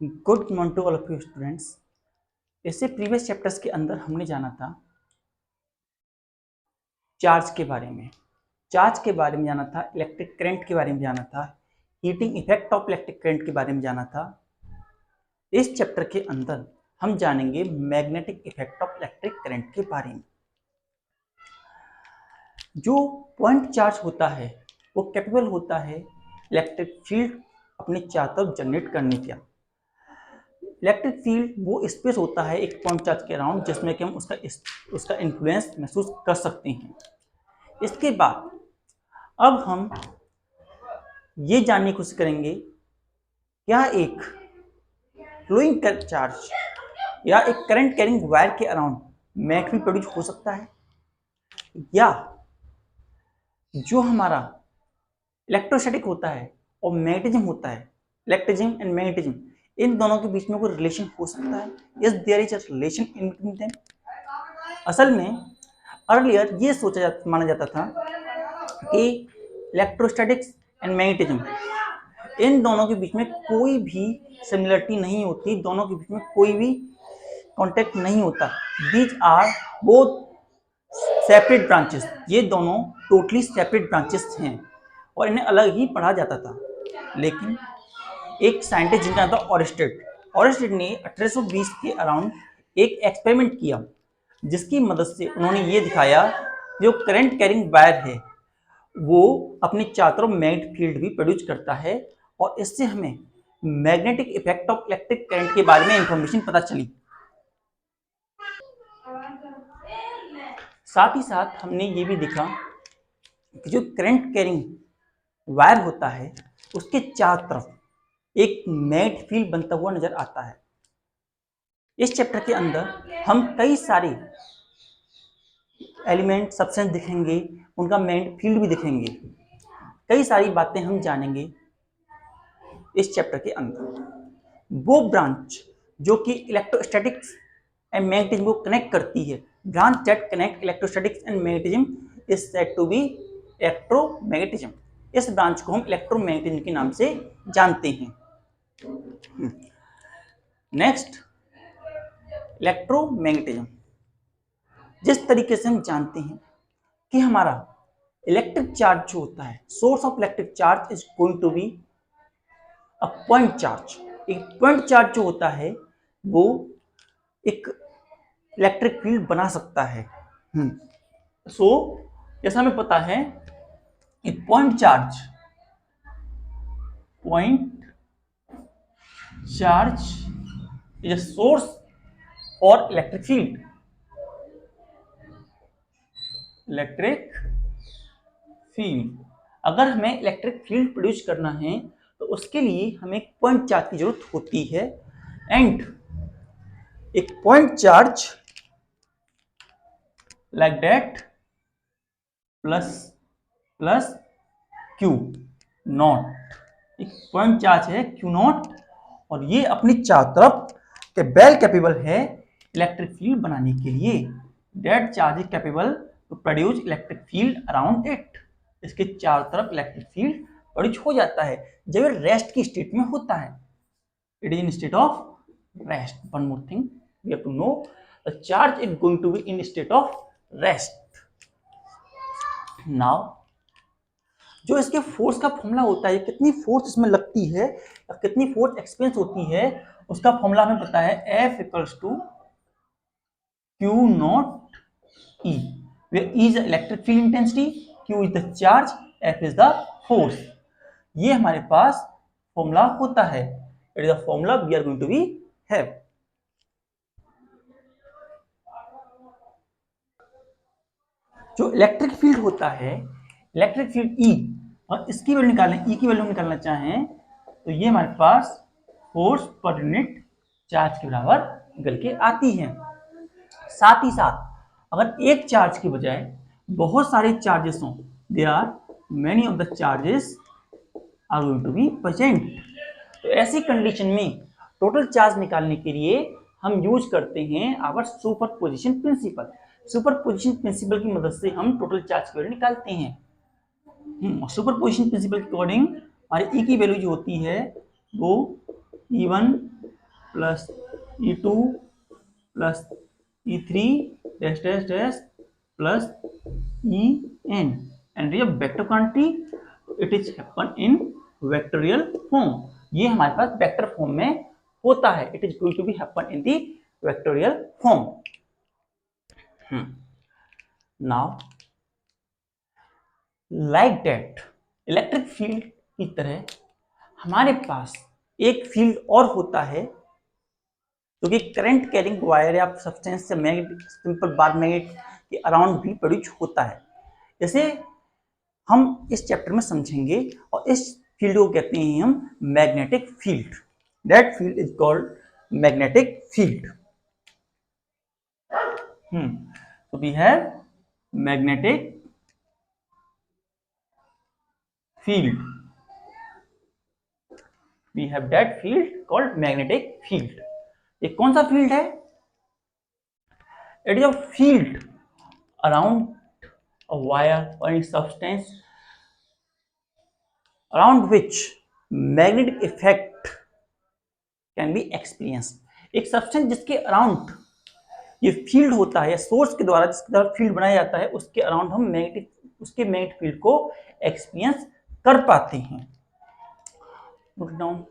Good morning to all of you students. इससे previous chapters के अंदर हमने जाना था चार्ज के बारे में जाना था, इलेक्ट्रिक करंट के बारे में जाना था, heating effect of electric current के बारे में जाना था। इस चैप्टर के अंदर हम जानेंगे magnetic effect of electric current के बारे में। जो पॉइंट चार्ज होता है वो कैपेबल होता है इलेक्ट्रिक फील्ड अपने चारों तरफ जनरेट करने का। इलेक्ट्रिक फील्ड वो स्पेस होता है एक पॉइंट चार्ज के अराउंड जिसमें कि हम उसका इन्फ्लुएंस महसूस कर सकते हैं। इसके बाद अब हम ये जानने की कोशिश करेंगे क्या एक फ्लोइंग चार्ज या एक करंट कैरिंग वायर के अराउंड मैग्नेट फील्ड प्रोड्यूस हो सकता है, या जो हमारा इलेक्ट्रोस्टैटिक होता है और मैग्नेटिज्म होता है, इलेक्ट्रिज्म एंड मैग्नेटिज्म, इन दोनों के बीच में कोई रिलेशन हो सकता है। Yes, there is a relation in between them. असल में अर्लियर ये माना जाता था कि इलेक्ट्रोस्टैटिक्स एंड मैग्नेटिज्म इन दोनों के बीच में कोई भी सिमिलरिटी नहीं होती, दोनों के बीच में कोई भी कॉन्टेक्ट नहीं होता। These are both separate branches, ये दोनों टोटली सेपरेट ब्रांचेस हैं और इन्हें अलग ही पढ़ा जाता था। लेकिन एक साइंटिस्ट जिनका नाम था ऑरेस्टेड ने 1820 के अराउंड एक एक्सपेरिमेंट किया जिसकी मदद से उन्होंने ये दिखाया कि जो करंट कैरिंग वायर है वो अपने चारों तरफ मैग्नेटिक फील्ड भी प्रोड्यूस करता है और इससे हमें magnetic effect of electric current के बारे में इंफॉर्मेशन पता चली। साथ ही साथ हमने ये भी देखा कि जो करंट कैरिंग वायर होता है उसके चारों तरफ एक मैग्नेटिक फील्ड बनता हुआ नजर आता है। इस चैप्टर के अंदर हम कई सारे एलिमेंट सब्सटेंस दिखेंगे, उनका मैग्नेटिक फील्ड भी दिखेंगे, कई सारी बातें हम जानेंगे इस चैप्टर के अंदर। वो ब्रांच जो कि इलेक्ट्रोस्टैटिक्स एंड मैग्नेटिज्म को कनेक्ट करती है, branch that connect electrostatics and magnetism is said to be electromagnetism. इस ब्रांच को हम इलेक्ट्रोमैग्नेटिज्म के नाम से जानते हैं। Next, electromagnetism. जिस तरीके से हम जानते हैं कि हमारा इलेक्ट्रिक चार्ज जो होता है, source of electric charge is going to be a point charge. एक पॉइंट चार्ज जो होता है वो एक इलेक्ट्रिक फील्ड बना सकता है। सो जैसा हमें पता है एक point charge is a source for electric field. अगर हमें इलेक्ट्रिक फील्ड प्रोड्यूस करना है तो उसके लिए हमें एक पॉइंट चार्ज की जरूरत होती है। एंड एक point charge like that plus Q naught, एक पॉइंट चार्ज है क्यू नॉट और ये अपनी चारों तरफ के वेल कैपेबल है इलेक्ट्रिक फील्ड बनाने के लिए। That charge is capable to produce electric field around it. इसके चारों तरफ इलेक्ट्रिक फील्ड प्रोड्यूस हो जाता है जब ये रेस्ट की स्टेट में होता है। It is in state of rest. One more thing we have to know, the charge is going to be in state of rest. Now जो इसके फोर्स का फॉर्मूला होता है, कितनी फोर्स इसमें लगती है या कितनी फोर्स एक्सपेंस होती है, उसका फॉर्मूला हमें पता है F equals to Q naught E, where E is the electric field intensity, Q is the charge, F is the force। ये हमारे पास फॉर्मूला होता है। It is the formula we are going to be have. जो electric field होता है, electric field E, और इसकी value निकालें, E की वैल्यू निकालना चाहें तो ये हमारे पास फोर्स पर यूनिट चार्ज के बराबर निकल के आती है। साथ ही साथ अगर एक चार्ज की बजाय बहुत सारे चार्जेस हों, there are many of the charges are going to be present, तो ऐसी कंडीशन में टोटल चार्ज निकालने के लिए हम यूज करते हैं our superposition principle. Superposition principle की मदद से हम टोटल चार्ज की वैल्यू निकालते हैं। सुपरपोजिशन प्रिंसिपल के अकॉर्डिंग हमारी ई की वैल्यू जो होती है वो E1 plus E2 plus E3 dash dash dash plus En, and ये vector quantity it is happen in vectorial form. ये हमारे पास वेक्टर फॉर्म में होता है। It is going to be happen in the vectorial form. Now like that electric field की तरह हमारे पास एक फील्ड और होता है जो कि करंट कैरिंग वायर या सब्सटेंस से मैग्नेट सिंपल बार मैग्नेट के अराउंड भी प्रोड्यूस होता है। जैसे हम इस चैप्टर में समझेंगे, और इस फील्ड को कहते हैं हम magnetic field. That field is called magnetic field. So we have magnetic field. We have that field called magnetic field. ये कौन सा फील्ड है? It is a field around a wire or any substance around which magnetic effect can be experienced. एक substance जिसके around ये field होता है, source के द्वारा जिसके द्वारा फील्ड बनाया जाता है, उसके अराउंड हम उसके मैग्नेटिक फील्ड को एक्सपीरियंस कर पाते हैं। Note down.